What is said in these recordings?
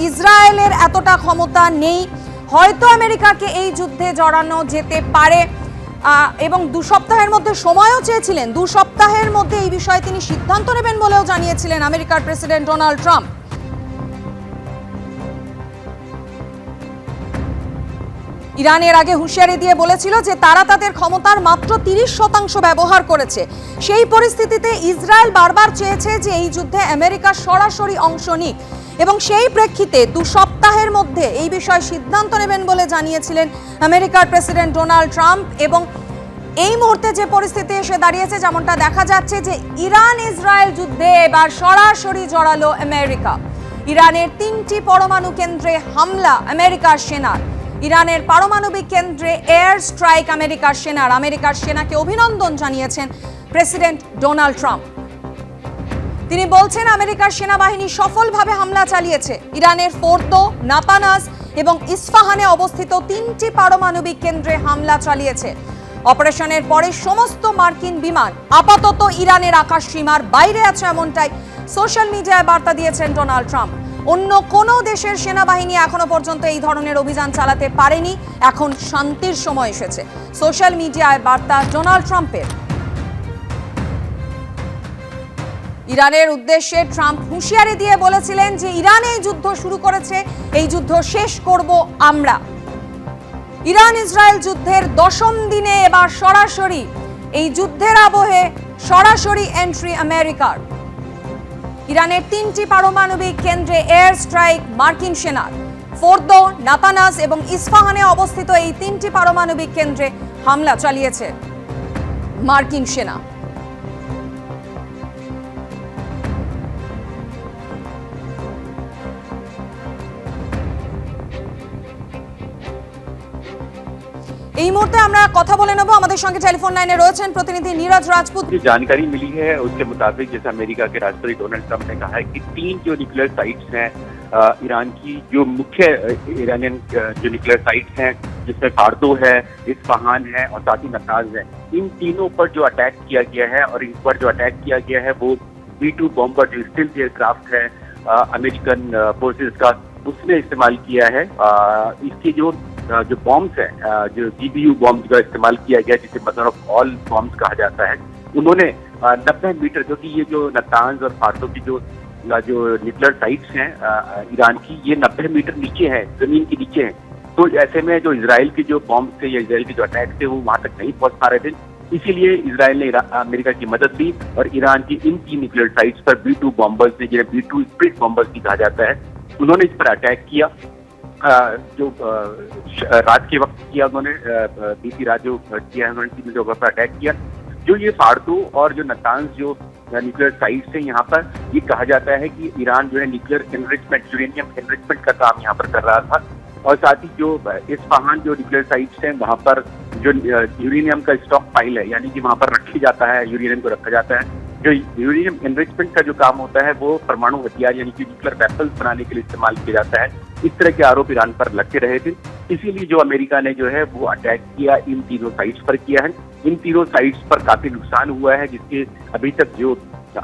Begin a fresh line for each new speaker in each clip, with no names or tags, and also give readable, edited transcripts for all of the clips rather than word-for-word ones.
ইসরায়েলের এতটা ক্ষমতা নেই, হয়তো আমেরিকাকে এই যুদ্ধে জড়ানো যেতে পারে এবং 2 সপ্তাহের মধ্যে সময়ও চেয়েছিলেন। 2 সপ্তাহের মধ্যে এই বিষয়ে তিনি সিদ্ধান্ত নেবেন বলেও জানিয়েছিলেন আমেরিকার প্রেসিডেন্ট ডোনাল্ড ট্রাম্প। ইরানের আগে হুঁশিয়ারি দিয়ে বলেছিল যে তারা তাদের ক্ষমতার মাত্র 30% ব্যবহার করেছে। সেই পরিস্থিতিতে ইসরায়েল বারবার চেয়েছে যে এই যুদ্ধে আমেরিকা সরাসরি অংশ নিক এবং সেই প্রেক্ষিতে 2 সপ্তাহের মধ্যে এই বিষয়ে সিদ্ধান্ত নেবেন বলে জানিয়েছিলেন আমেরিকার প্রেসিডেন্ট ডোনাল্ড ট্রাম্প। এবং এই মুহূর্তে যে পরিস্থিতি এসে দাঁড়িয়েছে, যেমনটা দেখা যাচ্ছে যে ইরান ইসরায়েল যুদ্ধে এবার সরাসরি জড়ালো আমেরিকা। ইরানের 3টি পরমাণু কেন্দ্রে হামলা আমেরিকার সেনার। ইরানের পারমাণবিক কেন্দ্রে এয়ার স্ট্রাইক আমেরিকার সেনাকে অভিনন্দন জানিয়েছেন প্রেসিডেন্ট ডোনাল্ড ট্রাম্প। তিনি বলছেন আমেরিকার সেনাবাহিনী সফলভাবে হামলা চালিয়েছে। ইরানের ফোর্দো, নাতানাজ এবং ইস্পাহানে অবস্থিত 3টি পারমাণবিক কেন্দ্রে হামলা চালিয়েছে। অপারেশনের পরে সমস্ত মার্কিন বিমান আপাতত ইরানের আকাশ সীমার বাইরে আছে, এমনটাই সোশ্যাল মিডিয়ায় বার্তা দিয়েছেন ডোনাল্ড ট্রাম্প। অন্য কোনো দেশের সেনাবাহিনী এখনো পর্যন্ত এই ধরনের অভিযান চালাতে পারেনি। এখন শান্তির সময় এসেছে, সোশ্যাল মিডিয়ায় বার্তা ডোনাল্ড ট্রাম্পের। ইরানের উদ্দেশ্যে ট্রাম্প হুঁশিয়ারি দিয়ে বলেছিলেন যে ইরান এই যুদ্ধ শুরু করেছে, এই যুদ্ধ শেষ করব আমরা। ইরান ইসরায়েল যুদ্ধের 10ম দিনে এবার সরাসরি এই যুদ্ধের আবহে সরাসরি এন্ট্রি আমেরিকার। ইরানের 3টি পারমাণবিক কেন্দ্রে এয়ার স্ট্রাইক মার্কিন সেনার। ফোর্দো, নাতানাজ এবং ইস্পাহানে অবস্থিত এই 3টি পারমাণবিক কেন্দ্রে হামলা চালিয়েছে মার্কিন সেনা। এই মুহূর্তে আমরা কথা বলে নেব, আমাদের সঙ্গে টেলিফোন লাইনে রয়েছেন প্রতিনিধि नीरज राजपूत।
जो जानकारी मिली है उसके मुताबिक जैसे अमेरिका के राष्ट्रपति डोनाल्ड ट्रंप ने कहा है कि 3 जो न्यूक्लियर साइट्स हैं ईरान की, जो मुख्य ईरानियन जो न्यूक्लियर साइट्स हैं जिसमें फार्दो है, इस्फहान है और साथ ही नताज है, इन तीनों पर जो अटैक किया गया है और इन पर जो अटैक किया गया है वो B-2 बॉम्बर जो स्टील्थ एयरक्राफ्ट है अमेरिकन फोर्सेस का, उसने इस्तेमाल किया है। इसकी जो बॉम्ब्स है, जो GBU बॉम्ब का इस्तेमाल किया गया, जिसे मदर ऑफ ऑल बॉम्ब्स कहा जाता है, उन्होंने 90 मीटर, क्योंकि ये जो नतांज और फार्दो की जो न्यूक्लियर साइट्स हैं ईरान की, ये 90 मीटर नीचे है, जमीन के नीचे है। तो ऐसे में जो इजराइल के जो बॉम्ब थे या इजराइल के जो अटैक थे वो वहां तक नहीं पहुंच पा रहे थे। इसीलिए इजराइल ने अमेरिका की मदद ली और ईरान की इन 3 न्यूक्लियर साइट्स पर B-2 बॉम्बर्स ने, जिन्हें B-2 स्प्लिट बॉम्बर्स भी कहा जाता है, उन्होंने इस पर अटैक किया। जो रात के वक्त किया उन्होंने, बीती रात जो किया है उन्होंने 3 जगह पर अटैक किया। जो ये फार्दो और जो नतांज जो न्यूक्लियर साइट्स है, यहाँ पर ये कहा जाता है कि ईरान जो है न्यूक्लियर एनरिचमेंट, यूरेनियम एनरिचमेंट का काम यहाँ पर कर रहा था। और साथ ही जो इस्फहान जो न्यूक्लियर साइट्स हैं वहाँ पर जो यूरेनियम का स्टॉक पाइल है, यानी कि वहाँ पर रखी जाता है, यूरेनियम को रखा जाता है। जो यूरेनियम एनरिचमेंट का जो काम होता है वो परमाणु हथियार यानी कि न्यूक्लियर वेपन्स बनाने के लिए इस्तेमाल किया जाता है। इस तरह के आरोप ईरान पर लगते रहे थे, इसीलिए जो अमेरिका ने जो है वो अटैक किया इन तीनों साइट्स पर किया है। इन तीनों साइट्स पर काफी नुकसान हुआ है, जिसके अभी तक जो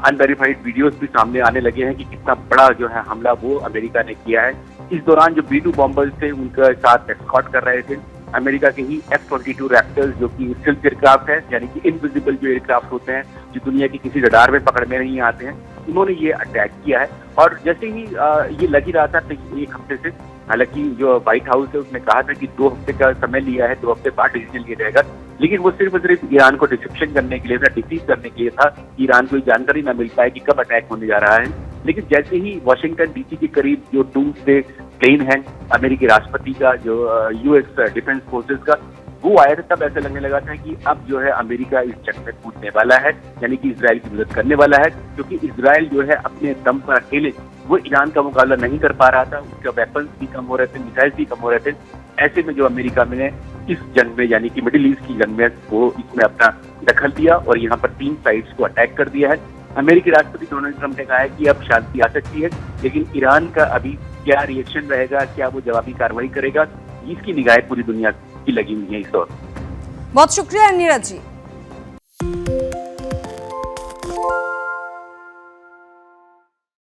अनवेरिफाइड वीडियोस भी सामने आने लगे हैं कि कितना बड़ा जो है हमला वो अमेरिका ने किया है। इस दौरान जो B-2 बॉम्बर्स थे उनके साथ एस्कॉर्ट कर रहे थे अमेरिका के ही F-22 रैप्टर्स, जो कि स्टील्थ एयरक्राफ्ट है, यानी कि इनविजिबल जो एयरक्राफ्ट होते हैं जो दुनिया की किसी रडार में पकड़ में नहीं आते हैं, उन्होंने ये अटैक किया है। और जैसे ही ये लग ही रहा था 1 हफ्ते से, हालांकि जो व्हाइट हाउस है उसने कहा था कि 2 हफ्ते का समय लिया है, 2 हफ्ते बाद डिसीजन लिया जाएगा, लेकिन वो सिर्फ ईरान को डिसेप्शन करने के लिए था, डिसीव करने के लिए था, ईरान को जानकारी न मिल पाए कि कब अटैक होने जा रहा है। लेकिन जैसे ही वॉशिंगटन DC के करीब जो डूम्सडे प्लेन है अमेरिकी राष्ट्रपति का, जो US डिफेंस फोर्सेस का, वो आया था, तब ऐसा लगने लगा था कि अब जो है अमेरिका इस जंग में कूदने वाला है, यानी कि इजराइल की मदद करने वाला है, क्योंकि इजराइल जो है अपने दम पर अकेले वो ईरान का मुकाबला नहीं कर पा रहा था, उसके वेपन्स भी कम हो रहे थे, मिसाइल भी कम हो रहे थे। ऐसे में जो अमेरिका ने इस जंग में, यानी कि मिडिल ईस्ट की जंग में, वो इसमें अपना दखल दिया और यहाँ पर 3 साइट्स को अटैक कर दिया है। अमेरिकी राष्ट्रपति डोनाल्ड ट्रंप ने कहा है कि अब शांति आ सकती है, लेकिन ईरान का अभी क्या रिएक्शन रहेगा, क्या वो जवाबी कार्रवाई करेगा, इसकी निगाहें पूरी दुनिया की लगी हुई है इस वक्त।
बहुत शुक्रिया नीरज जी।